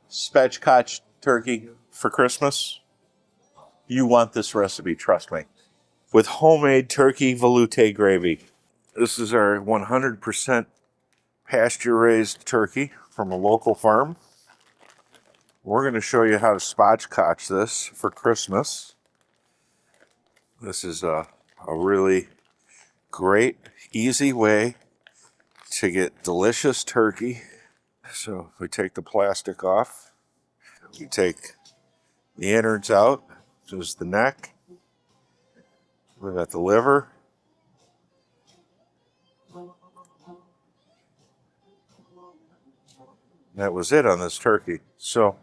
spatchcock turkey for Christmas, you want this recipe, trust me. With homemade turkey velouté gravy. This is our 100% pasture-raised turkey from a local farm. We're going to show you how to spatchcock this for Christmas. This is a really great, easy way to get delicious turkey. So we take the plastic off. We take the innards out. This is the neck. We got the liver. That was it on this turkey. So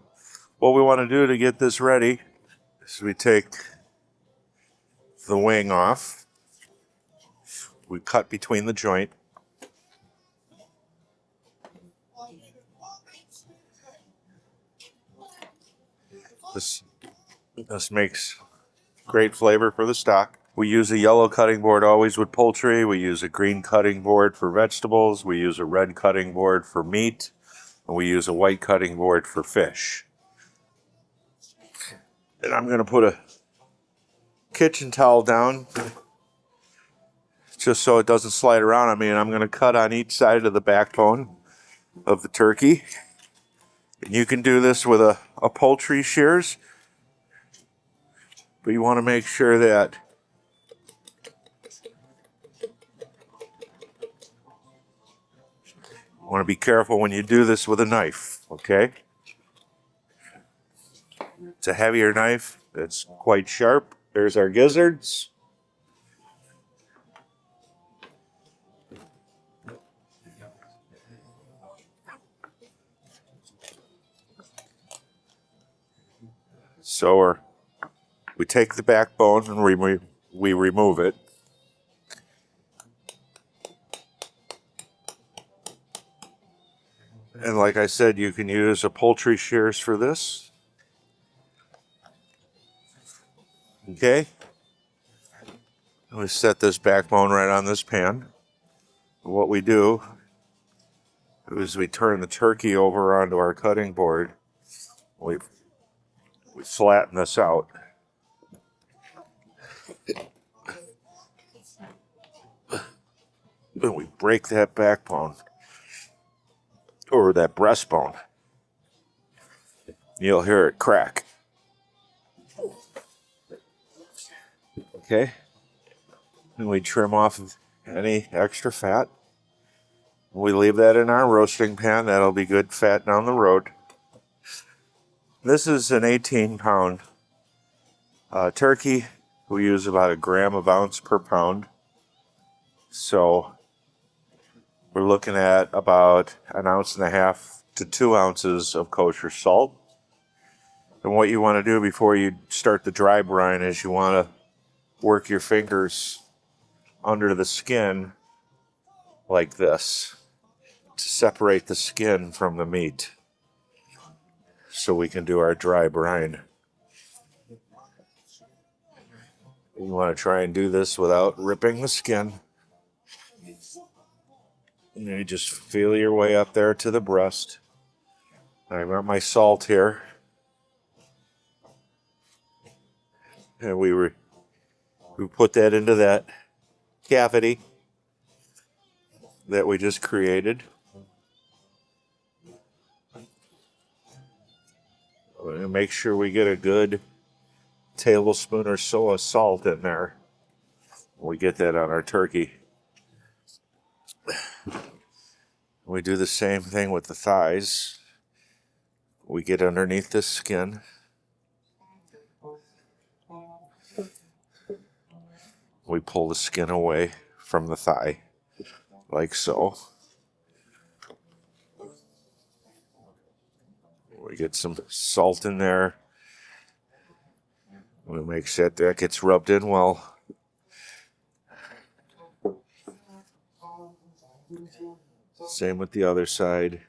what we want to do to get this ready is we take the wing off. We cut between the joint. This makes great flavor for the stock. We use a yellow cutting board always with poultry. We use a green cutting board for vegetables. We use a red cutting board for meat. And we use a white cutting board for fish. And I'm going to put a kitchen towel down just so it doesn't slide around on me. And I'm going to cut on each side of the backbone of the turkey. And you can do this with a poultry shears. But you want to make sure that you want to be careful when you do this with a knife, okay? It's a heavier knife. It's quite sharp. There's our gizzards. So we take the backbone and we remove it. And like I said, you can use a poultry shears for this. Okay. And we set this backbone right on this pan. What we do is we turn the turkey over onto our cutting board. We flatten this out. And we break that backbone. Or that breastbone. You'll hear it crack. Okay. And we trim off any extra fat. We leave that in our roasting pan. That'll be good fat down the road. This is an 18-pound turkey. We use about 1 gram of ounce per pound. So we're looking at about 1.5 ounces to 2 ounces of kosher salt. And what you want to do before you start the dry brine is you want to work your fingers under the skin like this to separate the skin from the meat so we can do our dry brine. You want to try and do this without ripping the skin. And you just feel your way up there to the breast. I've got my salt here. And we put that into that cavity that we just created. And make sure we get a good tablespoon or so of salt in there. We get that on our turkey. We do the same thing with the thighs. We get underneath the skin. We pull the skin away from the thigh, like so. We get some salt in there. We make sure that gets rubbed in well. Same with the other side.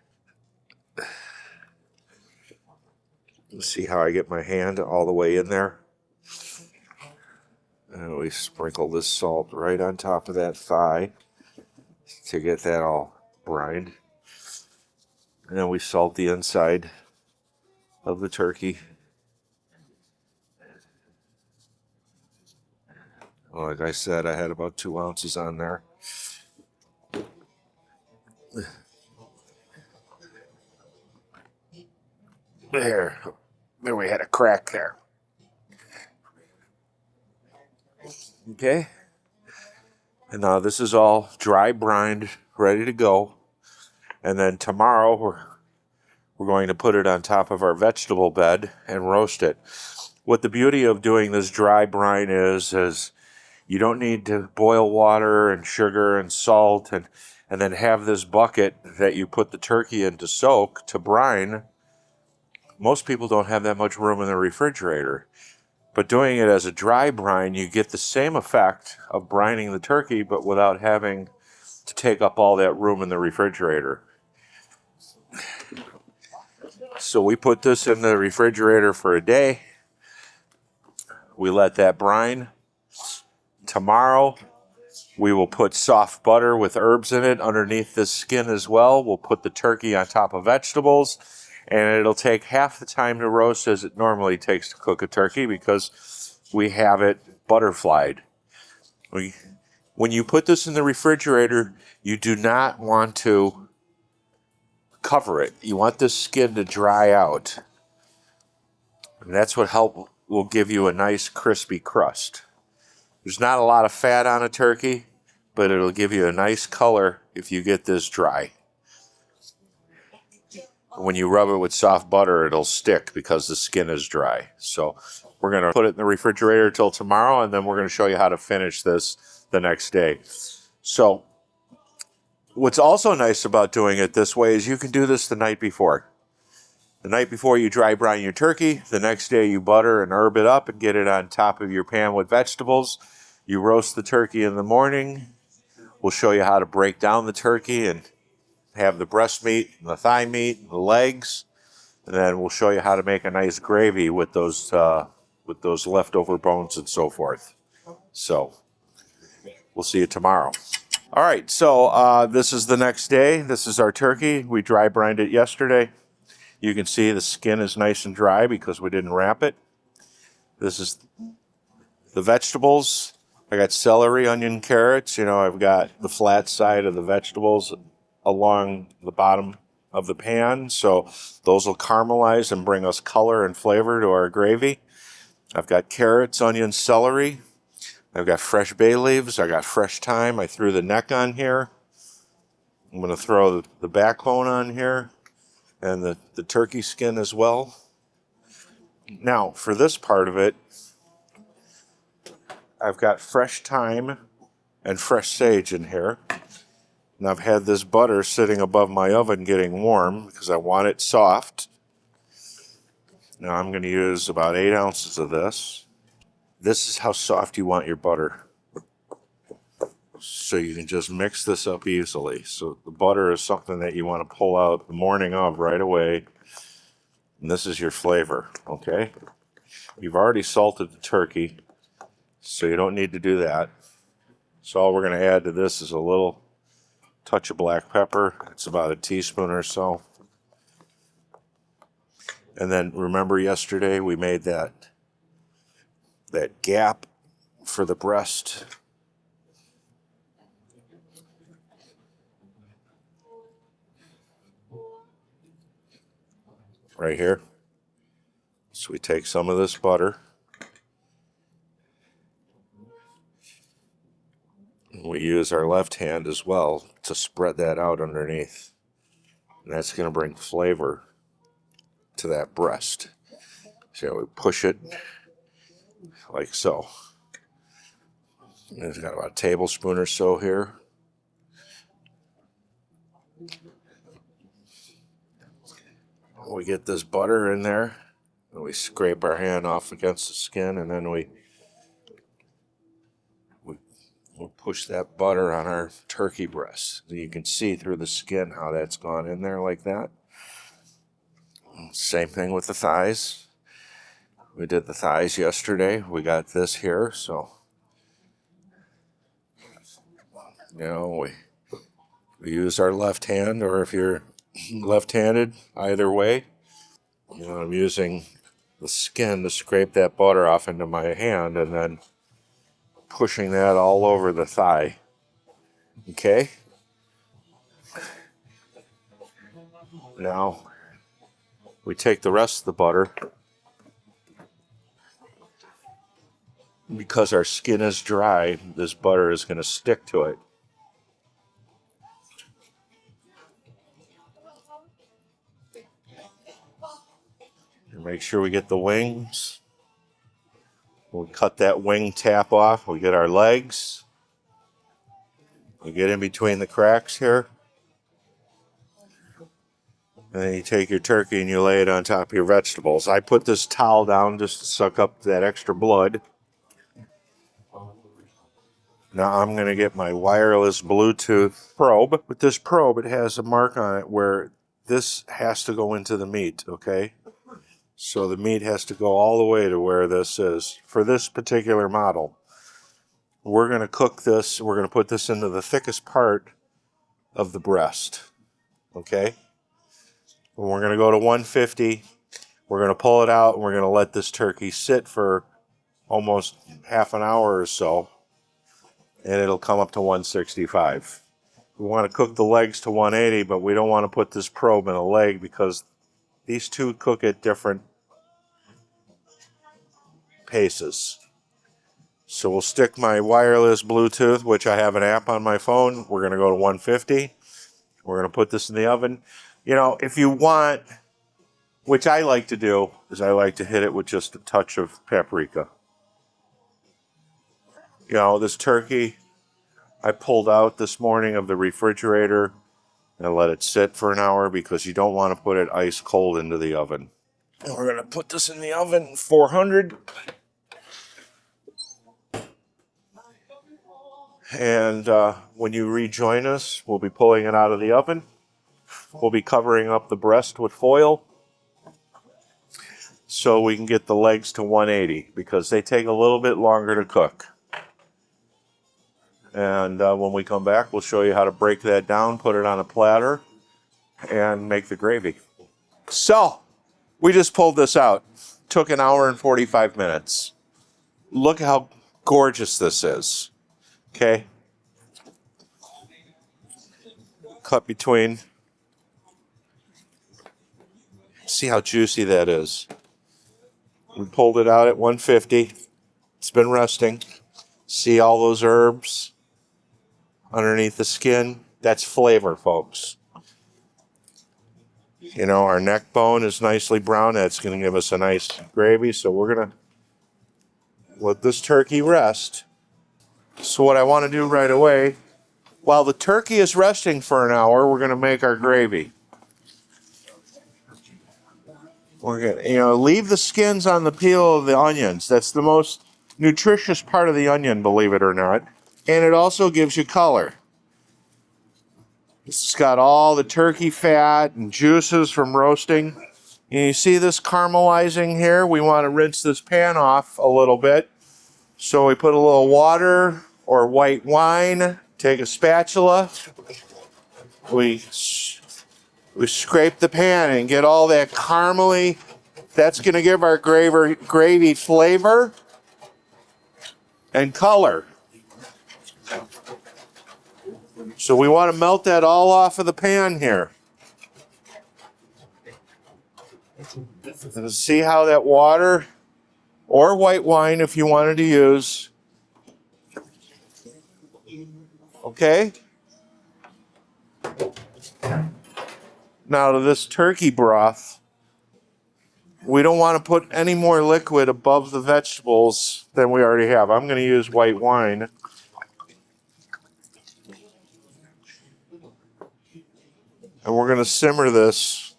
See how I get my hand all the way in there? And we sprinkle this salt right on top of that thigh to get that all brined. And then we salt the inside of the turkey. Like I said, I had about 2 ounces on there. There we had a crack there. Okay. And now this is all dry brined, ready to go. And then tomorrow we're going to put it on top of our vegetable bed and roast it. What the beauty of doing this dry brine is you don't need to boil water and sugar and salt and then have this bucket that you put the turkey in to soak, to brine. Most people don't have that much room in the refrigerator. But doing it as a dry brine, you get the same effect of brining the turkey, but without having to take up all that room in the refrigerator. So we put this in the refrigerator for a day. We let that brine. Tomorrow, we will put soft butter with herbs in it underneath this skin as well. We'll put the turkey on top of vegetables, and it'll take half the time to roast as it normally takes to cook a turkey because we have it butterflied. When you put this in the refrigerator, you do not want to cover it. You want this skin to dry out. And that's what will give you a nice crispy crust. There's not a lot of fat on a turkey, but it'll give you a nice color if you get this dry. When you rub it with soft butter, it'll stick because the skin is dry. So we're going to put it in the refrigerator till tomorrow, and then we're going to show you how to finish this the next day. So what's also nice about doing it this way is you can do this the night before. The night before you dry brine your turkey, the next day you butter and herb it up and get it on top of your pan with vegetables. You roast the turkey in the morning. We'll show you how to break down the turkey and have the breast meat, and the thigh meat, and the legs. And then we'll show you how to make a nice gravy with those leftover bones and so forth. So we'll see you tomorrow. All right, so this is the next day. This is our turkey. We dry brined it yesterday. You can see the skin is nice and dry because we didn't wrap it. This is the vegetables. I got celery, onion, carrots. I've got the flat side of the vegetables along the bottom of the pan. So those will caramelize and bring us color and flavor to our gravy. I've got carrots, onions, celery. I've got fresh bay leaves. I got fresh thyme. I threw the neck on here. I'm going to throw the backbone on here and the turkey skin as well. Now, for this part of it, I've got fresh thyme and fresh sage in here. And I've had this butter sitting above my oven getting warm because I want it soft. Now I'm going to use about 8 ounces of this. This is how soft you want your butter. So you can just mix this up easily. So the butter is something that you want to pull out the morning of right away. And this is your flavor, okay? You've already salted the turkey, so you don't need to do that. So all we're going to add to this is a little touch of black pepper. It's about a teaspoon or so. And then remember yesterday we made that gap for the breast. Right here. So we take some of this butter. We use our left hand as well to spread that out underneath. And that's going to bring flavor to that breast. So we push it like so. And it's got about a tablespoon or so here. We get this butter in there, and we scrape our hand off against the skin, and then we'll push that butter on our turkey breast. You can see through the skin how that's gone in there like that. Same thing with the thighs. We did the thighs yesterday. We got this here, so we use our left hand, or if you're left-handed, either way. I'm using the skin to scrape that butter off into my hand and then pushing that all over the thigh. Okay? Now, we take the rest of the butter. Because our skin is dry, this butter is going to stick to it. And make sure we get the wings. We'll cut that wing tap off. We get our legs. We get in between the cracks here. And then you take your turkey and you lay it on top of your vegetables. I put this towel down just to suck up that extra blood. Now I'm going to get my wireless Bluetooth probe. With this probe, it has a mark on it where this has to go into the meat, okay? So the meat has to go all the way to where this is. For this particular model, we're going to cook this. We're going to put this into the thickest part of the breast, okay? And we're going to go to 150. We're going to pull it out, and we're going to let this turkey sit for almost half an hour or so, and it'll come up to 165. We want to cook the legs to 180, but we don't want to put this probe in a leg because these two cook at different paces. So we'll stick my wireless Bluetooth, which I have an app on my phone. We're going to go to 150. We're going to put this in the oven. If you want, which I like to do, is I like to hit it with just a touch of paprika. This turkey I pulled out this morning of the refrigerator and let it sit for an hour because you don't want to put it ice cold into the oven. And we're going to put this in the oven, 400. And when you rejoin us, we'll be pulling it out of the oven. We'll be covering up the breast with foil so we can get the legs to 180 because they take a little bit longer to cook. And when we come back, we'll show you how to break that down, put it on a platter, and make the gravy. So, we just pulled this out. Took an hour and 45 minutes. Look how gorgeous this is. Okay? Cut between. See how juicy that is. We pulled it out at 150. It's been resting. See all those herbs underneath the skin? That's flavor, folks. Our neck bone is nicely brown. That's going to give us a nice gravy. So we're going to let this turkey rest. So what I want to do right away, while the turkey is resting for an hour, we're going to make our gravy. We're going to, leave the skins on the peel of the onions. That's the most nutritious part of the onion, believe it or not. And it also gives you color. It's got all the turkey fat and juices from roasting. And you see this caramelizing here? We want to rinse this pan off a little bit. So we put a little water or white wine, take a spatula. We scrape the pan and get all that caramely. That's going to give our gravy flavor and color. So we want to melt that all off of the pan here. See how that water, or white wine if you wanted to use. Okay? Now to this turkey broth, we don't want to put any more liquid above the vegetables than we already have. I'm going to use white wine. And we're going to simmer this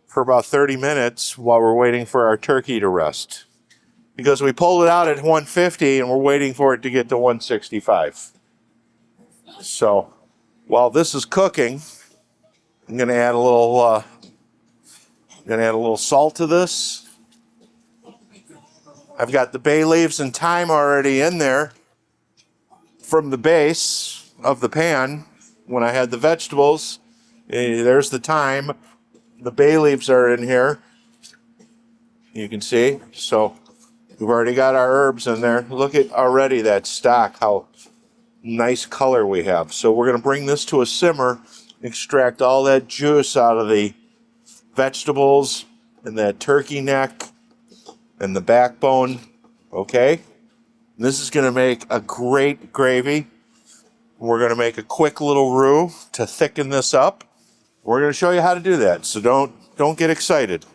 for about 30 minutes while we're waiting for our turkey to rest. Because we pulled it out at 150 and we're waiting for it to get to 165. So while this is cooking, I'm going to add a little salt to this. I've got the bay leaves and thyme already in there from the base of the pan when I had the vegetables. There's the thyme. The bay leaves are in here. You can see. So we've already got our herbs in there. Look at already that stock, how nice color we have. So we're going to bring this to a simmer, extract all that juice out of the vegetables and that turkey neck and the backbone. Okay? And this is going to make a great gravy. We're going to make a quick little roux to thicken this up. We're going to show you how to do that, so don't get excited.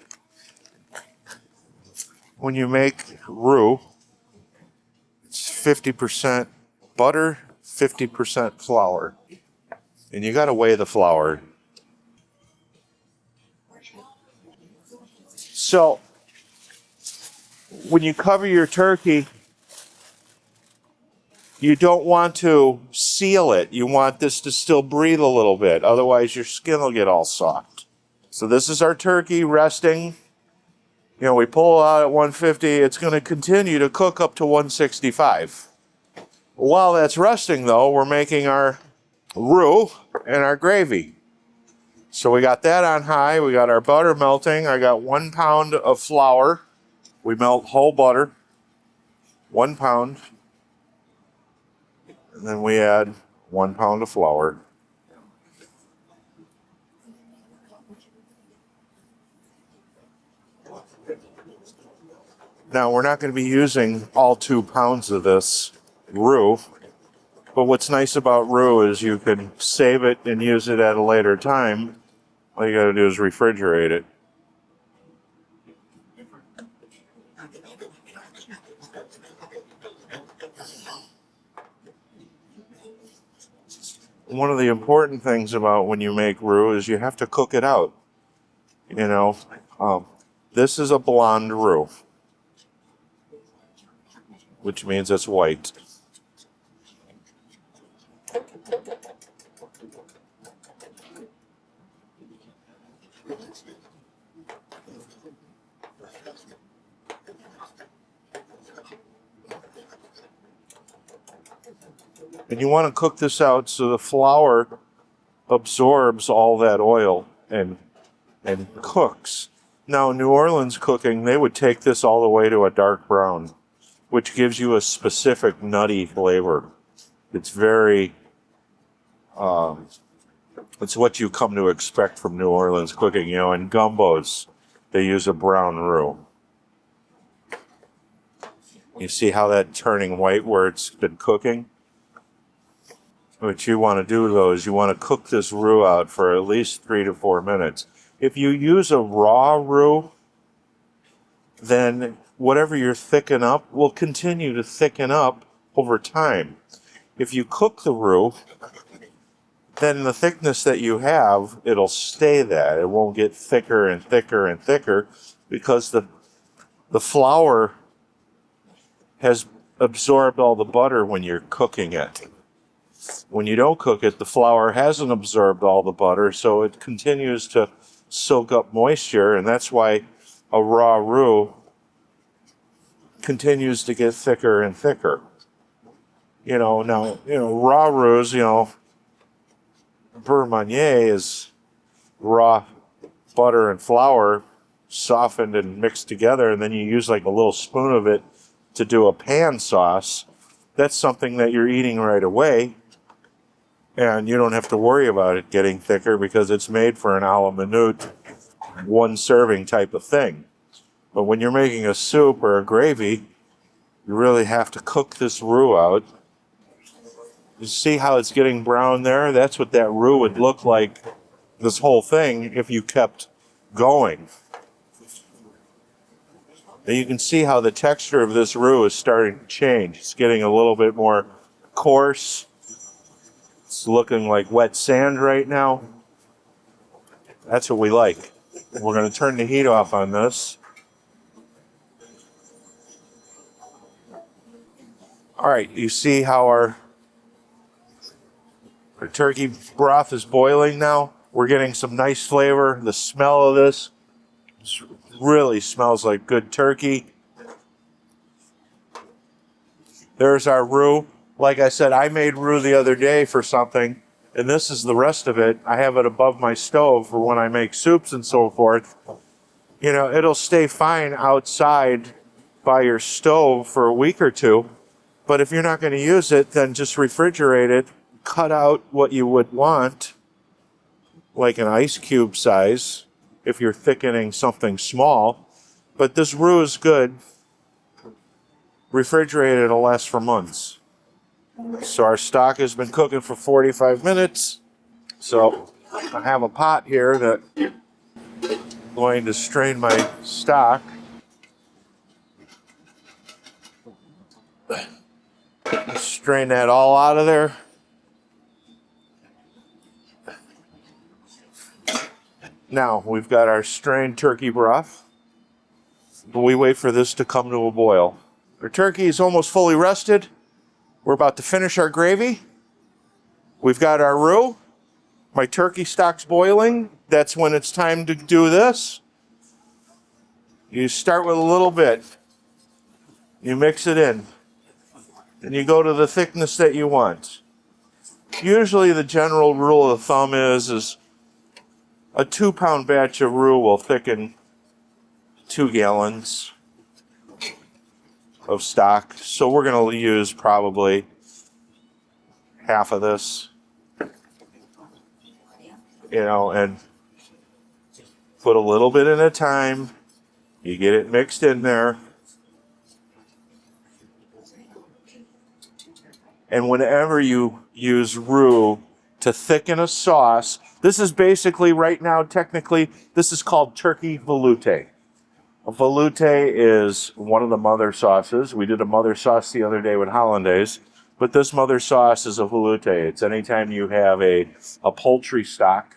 When you make roux, it's 50% butter, 50% flour. And you got to weigh the flour. So, when you cover your turkey, you don't want to seal it. You want this to still breathe a little bit. Otherwise, your skin will get all soft. So this is our turkey resting. You know, we pull out at 150. It's going to continue to cook up to 165. While that's resting, though, we're making our roux and our gravy. So we got that on high. We got our butter melting. I got 1 pound of flour. We melt whole butter, 1 pound. And then we add 1 pound of flour. Now, we're not going to be using all 2 pounds of this roux, but what's nice about roux is you can save it and use it at a later time. All you got to do is refrigerate it. One of the important things about when you make roux is you have to cook it out. You know, this is a blonde roux, which means it's white. And you want to cook this out so the flour absorbs all that oil and cooks. Now, New Orleans cooking, they would take this all the way to a dark brown, which gives you a specific nutty flavor. It's very, it's what you come to expect from New Orleans cooking. You know, in gumbos, they use a brown roux. You see how that's turning white where it's been cooking? What you want to do, though, is you want to cook this roux out for at least 3 to 4 minutes. If you use a raw roux, then whatever you're thicken up will continue to thicken up over time. If you cook the roux, then the thickness that you have, it'll stay that. It won't get thicker and thicker and thicker because the flour has absorbed all the butter when you're cooking it. When you don't cook it, the flour hasn't absorbed all the butter, so it continues to soak up moisture, and that's why a raw roux continues to get thicker and thicker. You know, now, you know, raw roux, you know, beurre Meunier is raw butter and flour softened and mixed together, and then you use like a little spoon of it to do a pan sauce. That's something that you're eating right away, and you don't have to worry about it getting thicker because it's made for an a la minute, 1 serving type of thing. But when you're making a soup or a gravy, you really have to cook this roux out. You see how it's getting brown there? That's what that roux would look like, this whole thing, if you kept going. And you can see how the texture of this roux is starting to change. It's getting a little bit more coarse. It's looking like wet sand right now. That's what we like. We're going to turn the heat off on this. All right, you see how our turkey broth is boiling now? We're getting some nice flavor. The smell of this really smells like good turkey. There's our roux. Like I said, I made roux the other day for something, and this is the rest of it. I have it above my stove for when I make soups and so forth. You know, it'll stay fine outside by your stove for a week or two. But if you're not going to use it, then just refrigerate it. Cut out what you would want, like an ice cube size, if you're thickening something small. But this roux is good. Refrigerated, it'll last for months. So our stock has been cooking for 45 minutes. So I have a pot here that I'm going to strain my stock. Strain that all out of there. Now we've got our strained turkey broth. We wait for this to come to a boil. Our turkey is almost fully rested. We're about to finish our gravy. We've got our roux. My turkey stock's boiling. That's when it's time to do this. You start with a little bit. You mix it in. Then you go to the thickness that you want. Usually the general rule of thumb is a 2-pound batch of roux will thicken 2 gallons of stock. So we're going to use probably half of this, you know, and put a little bit at a time. You get it mixed in there. And whenever you use roux to thicken a sauce, this is basically right now, technically, this is called turkey velouté. A velouté is one of the mother sauces. We did a mother sauce the other day with hollandaise, but this mother sauce is a velouté. It's anytime you have a poultry stock,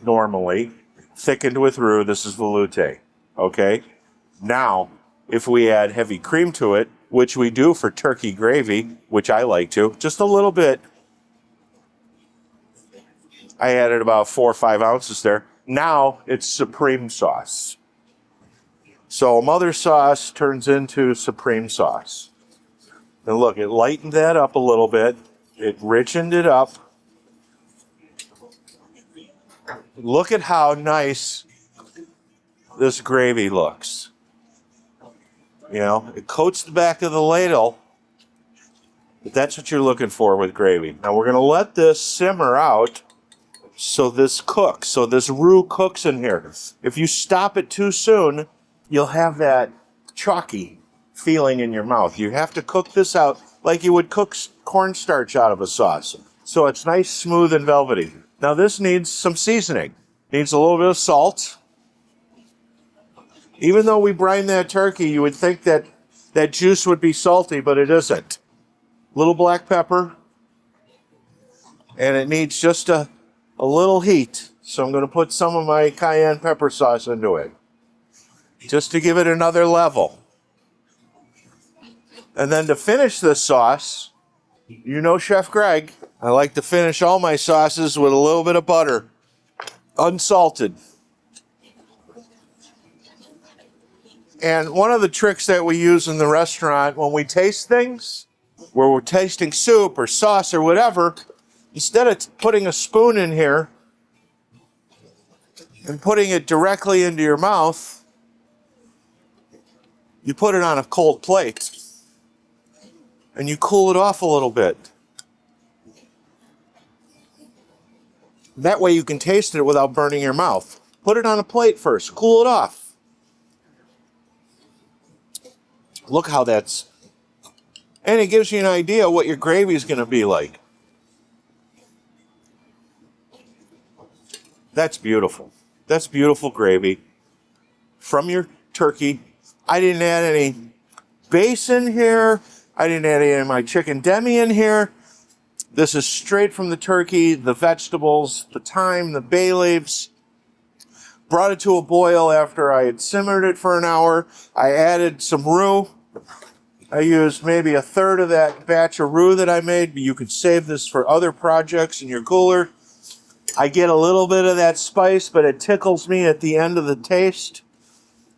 normally, thickened with roux, this is velouté, okay? Now, if we add heavy cream to it, which we do for turkey gravy, which I like to, just a little bit. I added about 4 or 5 ounces there. Now it's supreme sauce. So mother sauce turns into supreme sauce. And look, it lightened that up a little bit. It richened it up. Look at how nice this gravy looks. You know, it coats the back of the ladle. But that's what you're looking for with gravy. Now we're going to let this simmer out so this cooks, so this roux cooks in here. If you stop it too soon, you'll have that chalky feeling in your mouth. You have to cook this out like you would cook cornstarch out of a sauce. So it's nice, smooth, and velvety. Now this needs some seasoning. Needs a little bit of salt. Even though we brine that turkey, you would think that that juice would be salty, but it isn't. Little black pepper. And it needs just a little heat. So I'm going to put some of my cayenne pepper sauce into it, just to give it another level. And then to finish this sauce, you know Chef Greg, I like to finish all my sauces with a little bit of butter, unsalted. And one of the tricks that we use in the restaurant when we taste things, where we're tasting soup or sauce or whatever, instead of putting a spoon in here and putting it directly into your mouth, you put it on a cold plate and you cool it off a little bit. That way you can taste it without burning your mouth. Put it on a plate first, cool it off. Look how that's, and it gives you an idea what your gravy is going to be like. That's beautiful. That's beautiful gravy from your turkey. I didn't add any base in here. I didn't add any of my chicken demi in here. This is straight from the turkey, the vegetables, the thyme, the bay leaves. Brought it to a boil after I had simmered it for an hour. I added some roux. I used maybe a third of that batch of roux that I made, but you could save this for other projects in your cooler. I get a little bit of that spice, but it tickles me at the end of the taste.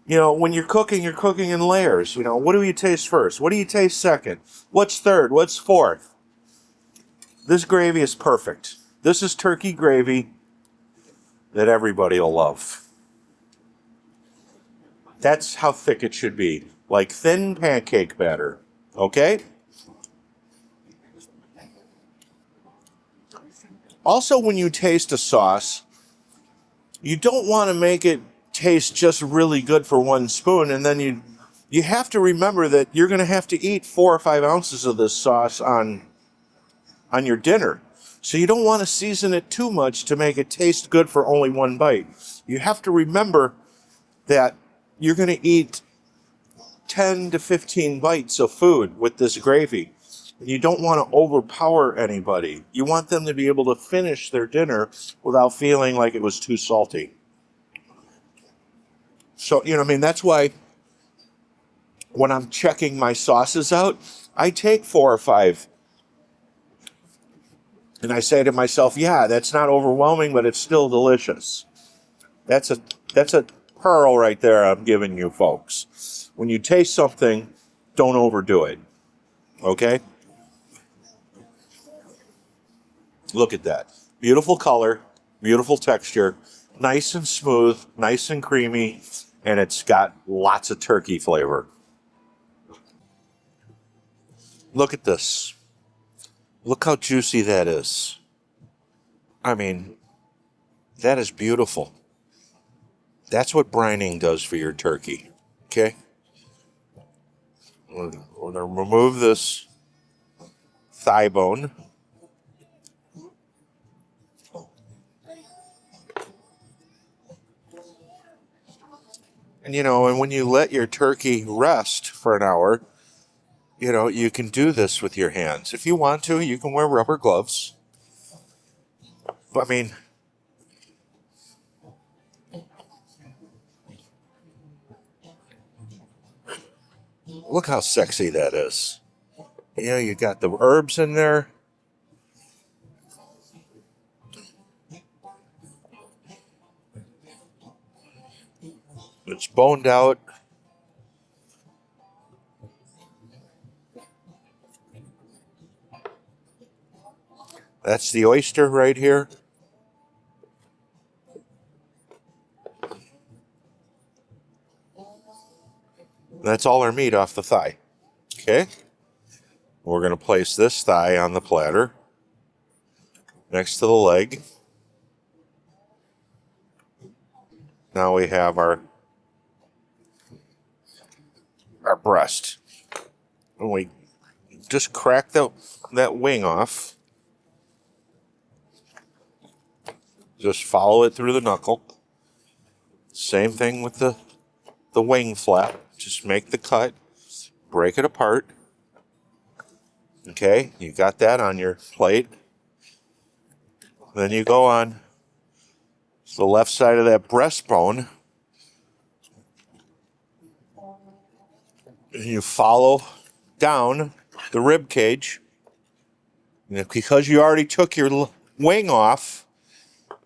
You know, when you're cooking in layers. You know, what do you taste first? What do you taste second? What's third? What's fourth? This gravy is perfect. This is turkey gravy that everybody will love. That's how thick it should be. Like thin pancake batter. Okay? Also, when you taste a sauce, you don't want to make it taste just really good for one spoon, and then you have to remember that you're going to have to eat 4 or 5 ounces of this sauce on your dinner. So you don't want to season it too much to make it taste good for only one bite. You have to remember that you're going to eat 10 to 15 bites of food with this gravy. You don't want to overpower anybody. You want them to be able to finish their dinner without feeling like it was too salty. So, that's why when I'm checking my sauces out, I take 4 or 5. And I say to myself, yeah, that's not overwhelming, but it's still delicious. That's a pearl right there I'm giving you folks. When you taste something, don't overdo it. Okay? Look at that. Beautiful color, beautiful texture, nice and smooth, nice and creamy, and it's got lots of turkey flavor. Look at this. Look how juicy that is. I mean, that is beautiful. That's what brining does for your turkey. Okay? We're going to remove this thigh bone. And when you let your turkey rest for an hour, you can do this with your hands. If you want to, you can wear rubber gloves. But, look how sexy that is. You got the herbs in there. It's boned out. That's the oyster right here. That's all our meat off the thigh. Okay? We're going to place this thigh on the platter next to the leg. Now we have our breast. And we just crack that wing off. Just follow it through the knuckle. Same thing with the wing flap. Just make the cut, break it apart. Okay, you got that on your plate. Then you go on the left side of that breastbone. And you follow down the rib cage. And because you already took your wing off,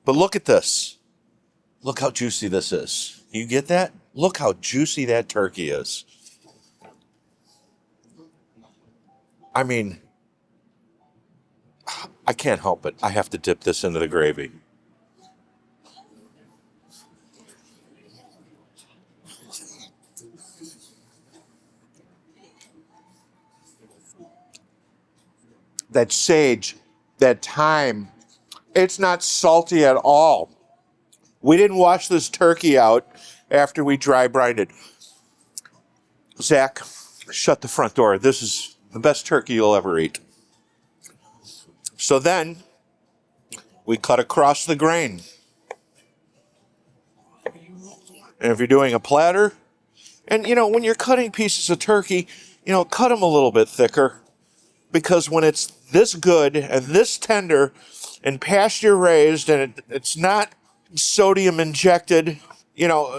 but look at this. Look how juicy this is. You get that? Look how juicy that turkey is. I can't help it. I have to dip this into the gravy. That sage, that thyme, it's not salty at all. We didn't wash this turkey out after we dry brined it. Zach, shut the front door. This is the best turkey you'll ever eat. So then, we cut across the grain. And if you're doing a platter, and when you're cutting pieces of turkey, cut them a little bit thicker. Because when it's this good and this tender and pasture raised and it's not sodium injected,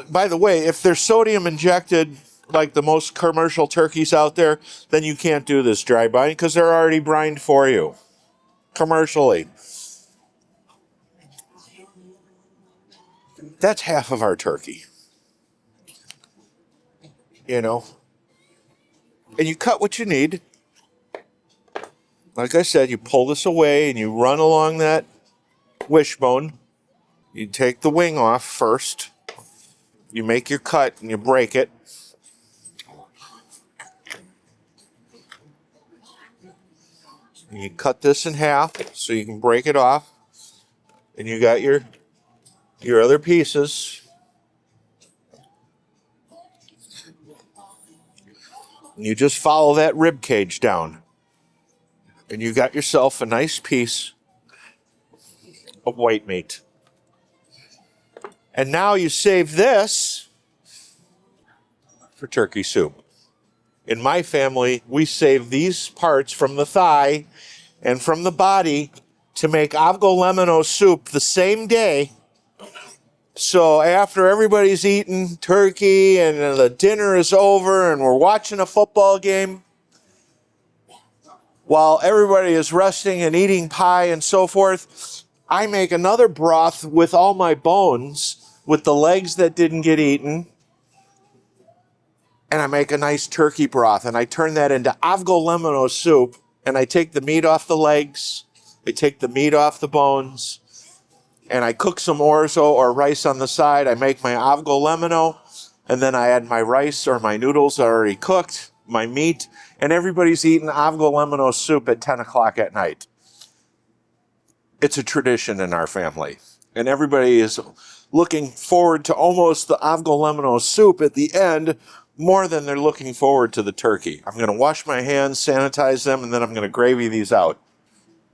by the way, if they're sodium injected, like the most commercial turkeys out there, then you can't do this dry brine because they're already brined for you commercially. That's half of our turkey. And you cut what you need. Like I said, you pull this away and you run along that wishbone. You take the wing off first. you make your cut and you break it. And you cut this in half so you can break it off. And you got your other pieces. And you just follow that rib cage down. And you got yourself a nice piece of white meat. And now you save this for turkey soup. In my family, we save these parts from the thigh and from the body to make avgolemono soup the same day. So after everybody's eaten turkey and the dinner is over and we're watching a football game, while everybody is resting and eating pie and so forth, I make another broth with all my bones, with the legs that didn't get eaten, and I make a nice turkey broth, and I turn that into avgolemono soup, and I take the meat off the legs, I take the meat off the bones, and I cook some orzo or rice on the side. I make my avgolemono, and then I add my rice or my noodles already cooked, my meat, and everybody's eating avgolemono soup at 10 o'clock at night. It's a tradition in our family, and everybody is looking forward to almost the avgolemono soup at the end more than they're looking forward to the turkey. I'm going to wash my hands, sanitize them, and then I'm going to gravy these out.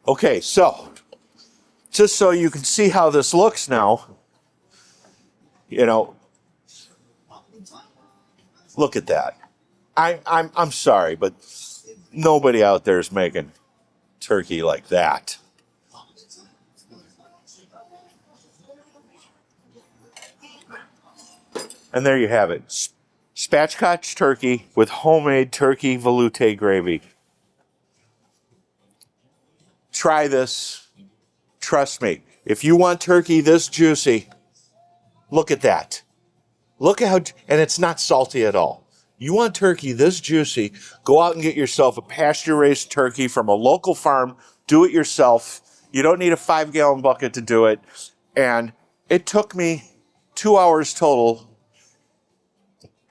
Okay, so just so you can see how this looks now, you know, look at that. I'm sorry, but nobody out there is making turkey like that. And there you have it. Spatchcock turkey with homemade turkey velouté gravy. Try this. Trust me. If you want turkey this juicy, look at that. Look at how, and it's not salty at all. You want turkey this juicy, go out and get yourself a pasture-raised turkey from a local farm. Do it yourself. You don't need a 5-gallon bucket to do it. And it took me 2 hours total.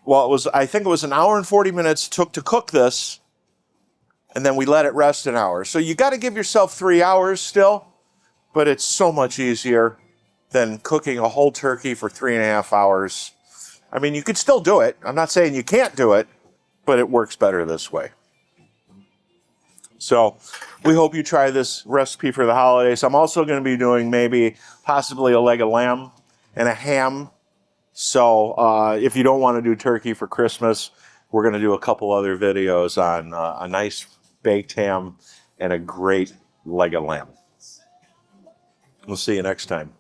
Well, I think it was an hour and 40 minutes took to cook this, and then we let it rest an hour. So you got to give yourself 3 hours still, but it's so much easier than cooking a whole turkey for 3.5 hours. I mean, you could still do it. I'm not saying you can't do it, but it works better this way. So we hope you try this recipe for the holidays. I'm also going to be doing possibly a leg of lamb and a ham. So if you don't want to do turkey for Christmas, we're going to do a couple other videos on a nice baked ham and a great leg of lamb. We'll see you next time.